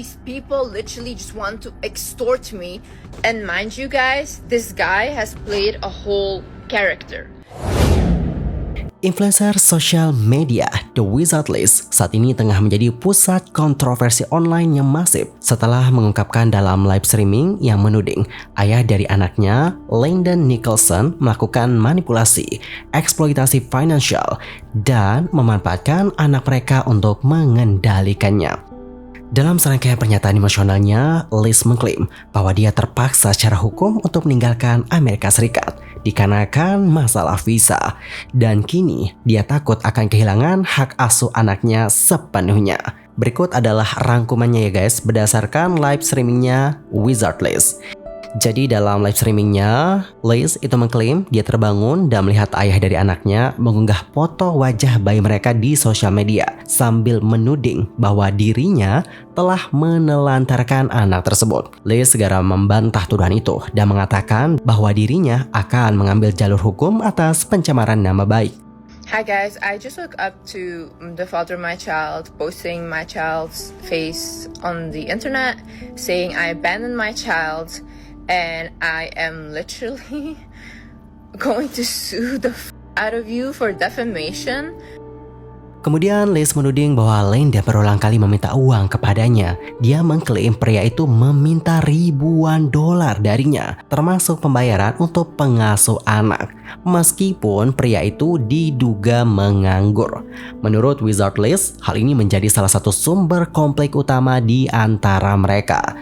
these people literally just want to extort me. And mind you guys, this guy has played a whole character. Influencer sosial media The Wizard Liz saat ini tengah menjadi pusat kontroversi online yang masif setelah mengungkapkan dalam live streaming yang menuding ayah dari anaknya, Landon Nicholson, melakukan manipulasi, eksploitasi finansial, dan memanfaatkan anak mereka untuk mengendalikannya. Dalam serangkaian pernyataan emosionalnya, Liz mengklaim bahwa dia terpaksa secara hukum untuk meninggalkan Amerika Serikat dikarenakan masalah visa, dan kini dia takut akan kehilangan hak asuh anaknya sepenuhnya. Berikut adalah rangkumannya ya guys, berdasarkan live streamingnya Wizard Liz. Jadi dalam live streamingnya, Liz itu mengklaim dia terbangun dan melihat ayah dari anaknya mengunggah foto wajah bayi mereka di sosial media sambil menuding bahwa dirinya telah menelantarkan anak tersebut. Liz segera membantah tuduhan itu dan mengatakan bahwa dirinya akan mengambil jalur hukum atas pencemaran nama baik. Hi guys, I just woke up to the father of my child posting my child's face on the internet saying I abandoned my child. And I am literally going to sue the out of you for defamation. Kemudian Liz menuding bahwa Landon berulang kali meminta uang kepadanya. Dia mengklaim pria itu meminta ribuan dolar darinya, termasuk pembayaran untuk pengasuh anak, meskipun pria itu diduga menganggur. Menurut Wizard Liz, hal ini menjadi salah satu sumber konflik utama di antara mereka.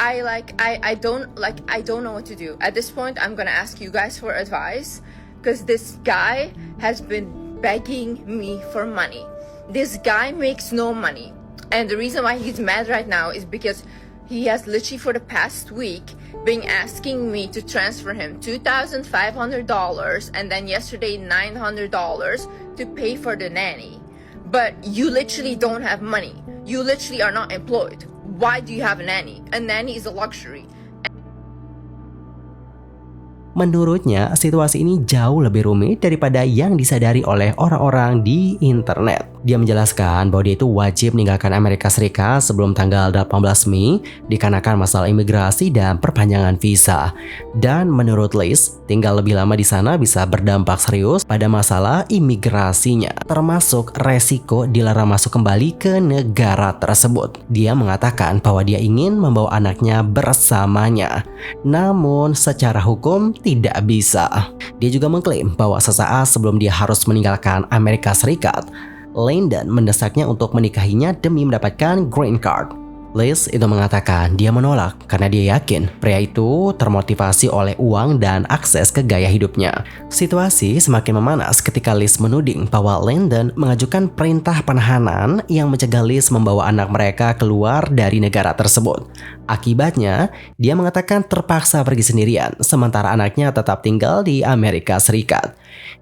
I don't know what to do. At this point, I'm gonna ask you guys for advice because this guy has been begging me for money. This guy makes no money. And the reason why he's mad right now is because he has literally for the past week been asking me to transfer him $2,500 and then yesterday $900 to pay for the nanny. But you literally don't have money. You literally are not employed. Why do you have a nanny? A nanny is a luxury. Menurutnya, situasi ini jauh lebih rumit daripada yang disadari oleh orang-orang di internet. Dia menjelaskan bahwa dia itu wajib meninggalkan Amerika Serikat sebelum tanggal 18 Mei dikarenakan masalah imigrasi dan perpanjangan visa. Dan menurut Liz, tinggal lebih lama di sana bisa berdampak serius pada masalah imigrasinya, termasuk resiko dilarang masuk kembali ke negara tersebut. Dia mengatakan bahwa dia ingin membawa anaknya bersamanya, namun secara hukum tidak bisa. Dia juga mengklaim bahwa sesaat sebelum dia harus meninggalkan Amerika Serikat, Landon mendesaknya untuk menikahinya demi mendapatkan green card. Liz itu mengatakan dia menolak karena dia yakin pria itu termotivasi oleh uang dan akses ke gaya hidupnya. Situasi semakin memanas ketika Liz menuding bahwa Landon mengajukan perintah penahanan yang mencegah Liz membawa anak mereka keluar dari negara tersebut. Akibatnya, dia mengatakan terpaksa pergi sendirian, sementara anaknya tetap tinggal di Amerika Serikat.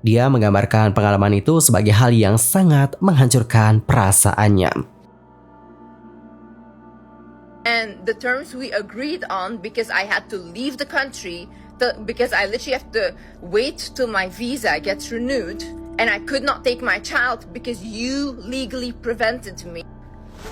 Dia menggambarkan pengalaman itu sebagai hal yang sangat menghancurkan perasaannya. And the terms we agreed on, because I had to leave the country, because I literally have to wait till my visa gets renewed, and I could not take my child because you legally prevented me.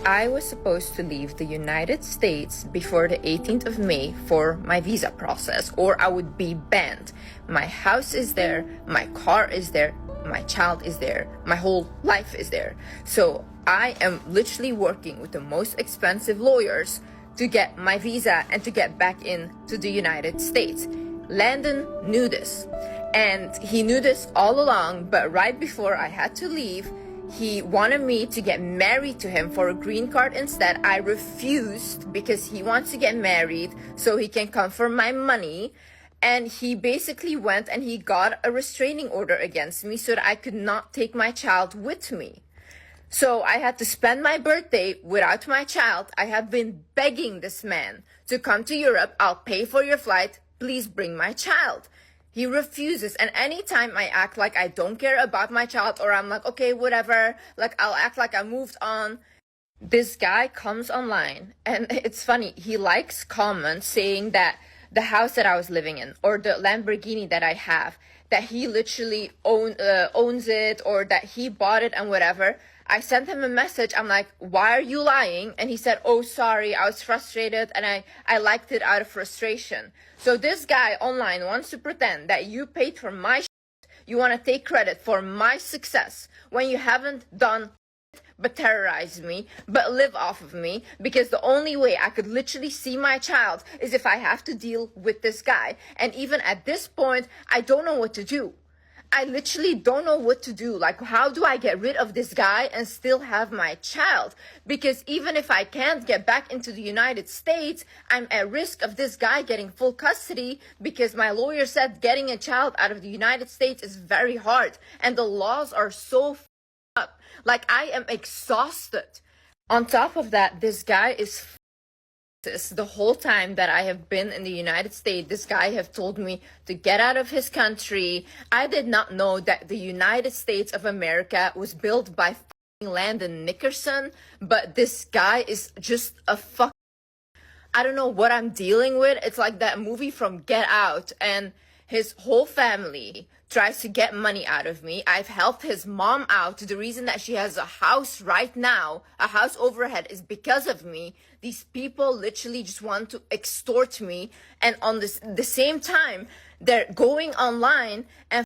I was supposed to leave the United States before the 18th of May for my visa process, or I would be banned. My house is there, my car is there, my child is there, my whole life is there. So I am literally working with the most expensive lawyers to get my visa and to get back into the United States. Landon knew this, and he knew this all along, but right before I had to leave, he wanted me to get married to him for a green card instead. I refused because he wants to get married so he can come for my money. And he basically went and he got a restraining order against me so that I could not take my child with me. So I had to spend my birthday without my child. I have been begging this man to come to Europe. I'll pay for your flight. Please bring my child. He refuses, and anytime I act like I don't care about my child, or I'm like, okay, whatever, like I'll act like I moved on, this guy comes online, and it's funny, he likes comments saying that the house that I was living in, or the Lamborghini that I have, that he literally owns it, or that he bought it and whatever. I sent him a message. I'm like, why are you lying? And he said, oh, sorry, I was frustrated and I liked it out of frustration. So this guy online wants to pretend that you paid for my shit. You want to take credit for my success when you haven't done but terrorize me, but live off of me, because the only way I could literally see my child is if I have to deal with this guy. And even at this point, I don't know what to do. I literally don't know what to do. Like, how do I get rid of this guy and still have my child? Because even if I can't get back into the United States, I'm at risk of this guy getting full custody, because my lawyer said getting a child out of the United States is very hard and the laws are so up. Like, I am exhausted. On top of that, this guy is the whole time that I have been in the United States. This guy have told me to get out of his country. I did not know that the United States of America was built by Landon Nickerson, but this guy is just a fuck. I don't know what I'm dealing with. It's like that movie from Get Out, and his whole family tries to get money out of me. I've helped his mom out. The reason that she has a house right now, a house overhead, is because of me. These people literally just want to extort me. And on the same time, they're going online and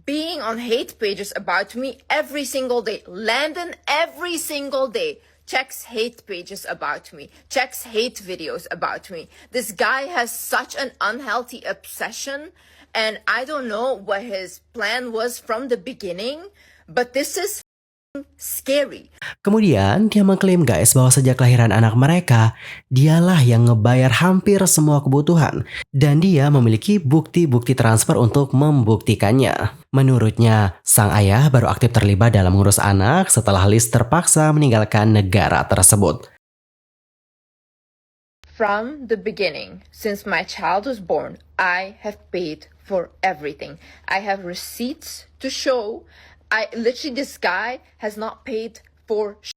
being on hate pages about me every single day. Landon every single day checks hate pages about me, checks hate videos about me. This guy has such an unhealthy obsession, and I don't know what his plan was from the beginning, but this is scary. Kemudian dia mengklaim guys bahwa sejak kelahiran anak mereka, dialah yang ngebayar hampir semua kebutuhan dan dia memiliki bukti-bukti transfer untuk membuktikannya. Menurutnya, sang ayah baru aktif terlibat dalam mengurus anak setelah Liz terpaksa meninggalkan negara tersebut. From the beginning, since my child was born, I have paid for everything. I have receipts to show. This guy has not paid for shit.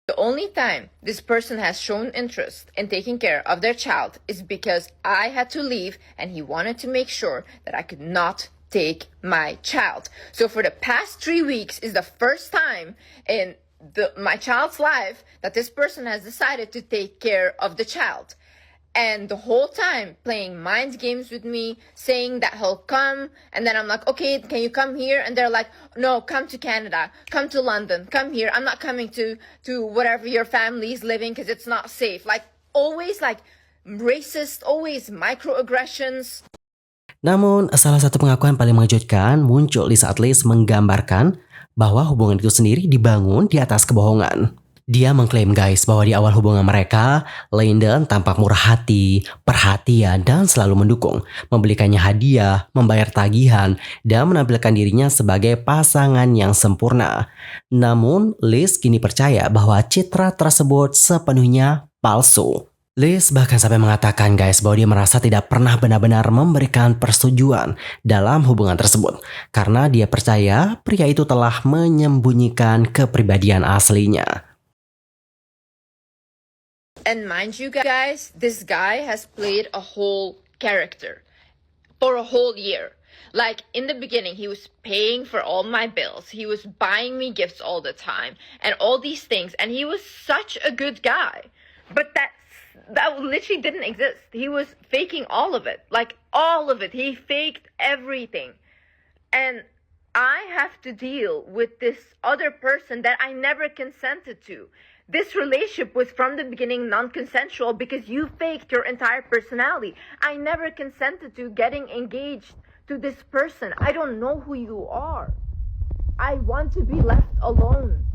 The only time this person has shown interest in taking care of their child is because I had to leave and he wanted to make sure that I could not take my child. So for the past 3 weeks is the first time in my child's life that this person has decided to take care of the child. And the whole time playing mind games with me, saying that he'll come. And then I'm like, okay, can you come here? And they're like, no, come to Canada, come to London, come here. I'm not coming to whatever your family is living because it's not safe. Like, always like racist, always microaggressions. Namun, salah satu pengakuan paling mengejutkan muncul di saat Liz menggambarkan bahwa hubungan itu sendiri dibangun di atas kebohongan. Dia mengklaim guys bahwa di awal hubungan mereka, Landon tampak murah hati, perhatian, dan selalu mendukung, membelikannya hadiah, membayar tagihan, dan menampilkan dirinya sebagai pasangan yang sempurna. Namun, Liz kini percaya bahwa citra tersebut sepenuhnya palsu. Liz bahkan sampai mengatakan guys bahwa dia merasa tidak pernah benar-benar memberikan persetujuan dalam hubungan tersebut karena dia percaya pria itu telah menyembunyikan kepribadian aslinya. And mind you guys, this guy has played a whole character for a whole year. Like, in the beginning, he was paying for all my bills. He was buying me gifts all the time and all these things. And he was such a good guy. But that literally didn't exist. He was faking all of it. Like, all of it. He faked everything. And I have to deal with this other person that I never consented to. This relationship was from the beginning non-consensual because you faked your entire personality. I never consented to getting engaged to this person. I don't know who you are. I want to be left alone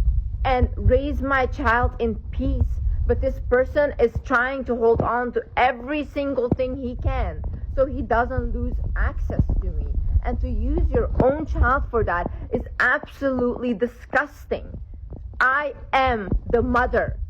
and raise my child in peace. But this person is trying to hold on to every single thing he can so he doesn't lose access to me. And to use your own child for that is absolutely disgusting. I am the mother.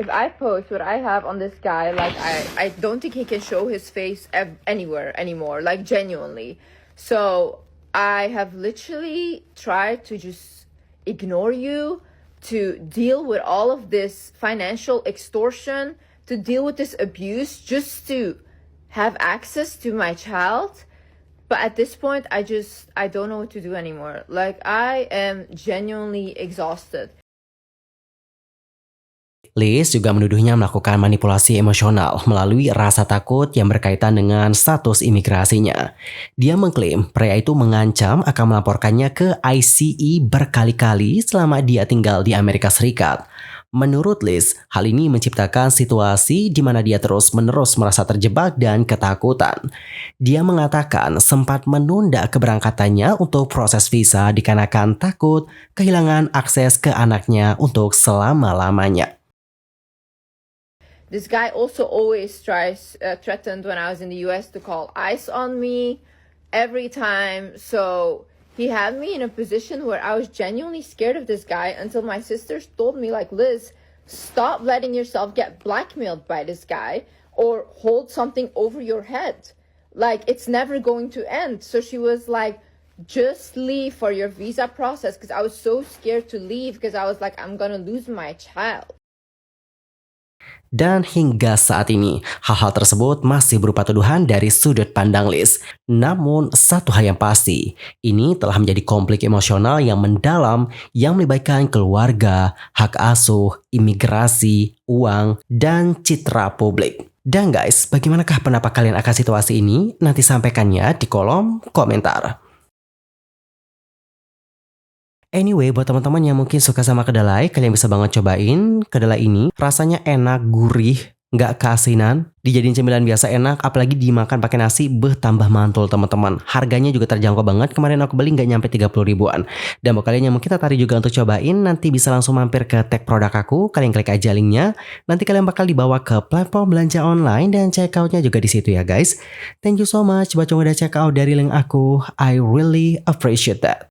If I post what I have on this guy, like, I don't think he can show his face anywhere anymore, like, genuinely. So I have literally tried to just ignore you, to deal with all of this financial extortion, to deal with this abuse, just to have access to my child. But at this point, I don't know what to do anymore. Like, I am genuinely exhausted. Liz juga menuduhnya melakukan manipulasi emosional melalui rasa takut yang berkaitan dengan status imigrasinya. Dia mengklaim pria itu mengancam akan melaporkannya ke ICE berkali-kali selama dia tinggal di Amerika Serikat. Menurut Liz, hal ini menciptakan situasi di mana dia terus-menerus merasa terjebak dan ketakutan. Dia mengatakan sempat menunda keberangkatannya untuk proses visa dikarenakan takut kehilangan akses ke anaknya untuk selama-lamanya. This guy also always threatened when I was in the US to call ICE on me every time. So he had me in a position where I was genuinely scared of this guy until my sisters told me, like, Liz, stop letting yourself get blackmailed by this guy or hold something over your head. Like, it's never going to end. So she was like, just leave for your visa process, because I was so scared to leave because I was like, I'm gonna lose my child. Dan hingga saat ini, hal-hal tersebut masih berupa tuduhan dari sudut pandang Liz. Namun, satu hal yang pasti, ini telah menjadi konflik emosional yang mendalam yang melibatkan keluarga, hak asuh, imigrasi, uang, dan citra publik. Dan guys, bagaimanakah pendapat kalian akan situasi ini? Nanti sampaikannya di kolom komentar. Anyway, buat teman-teman yang mungkin suka sama kedelai, kalian bisa banget cobain kedelai ini. Rasanya enak, gurih, nggak keasinan. Dijadiin cemilan biasa enak, apalagi dimakan pakai nasi, tambah mantul teman-teman. Harganya juga terjangkau banget, kemarin aku beli nggak nyampe 30 ribuan. Dan buat kalian yang mungkin tertarik juga untuk cobain, nanti bisa langsung mampir ke tag produk aku, kalian klik aja linknya. Nanti kalian bakal dibawa ke platform belanja online dan checkoutnya juga di situ ya guys. Thank you so much buat yang udah check out dari link aku, I really appreciate that.